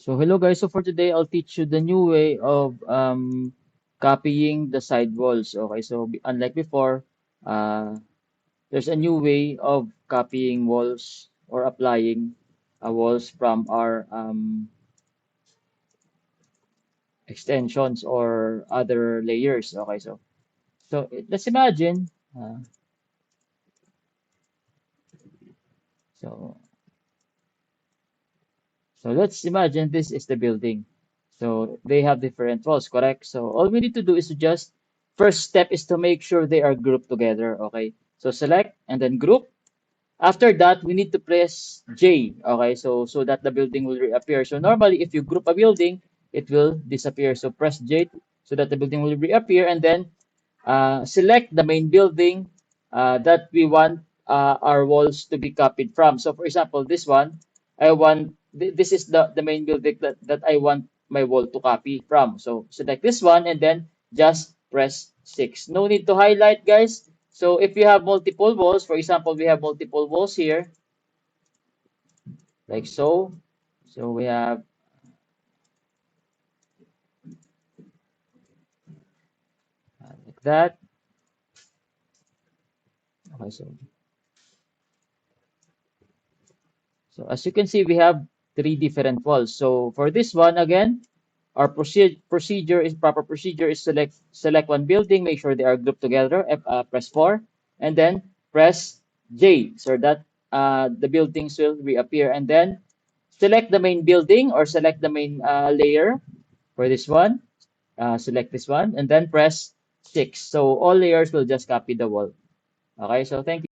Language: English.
So hello guys, so for today I'll teach you the new way of copying the side walls. Okay, so unlike before, uh, there's a new way of copying walls or applying walls from our extensions or other layers. Okay, let's imagine. Uh, so so let's imagine this is the building. So they have different walls, correct? So all we need to do is to just first step is to make sure they are grouped together. Okay. So select and then group. After that, we need to press J. Okay. So that the building will reappear. So normally, if you group a building, it will disappear. So press J so that the building will reappear, and then select the main building that we want our walls to be copied from. So for example, this one, this is the main building that I want my wall to copy from. So select this one and then just press 6. No need to highlight, guys. So if you have multiple walls, for example, we have multiple walls here, like so. So we have like that. Okay, so as you can see, we have three different walls. So for this one, again, our proper procedure is select one building, make sure they are grouped together, press 4, and then press J so that the buildings will reappear. And then select the main building or select the main layer for this one. Select this one, and then press 6. So all layers will just copy the wall. Okay, so thank you.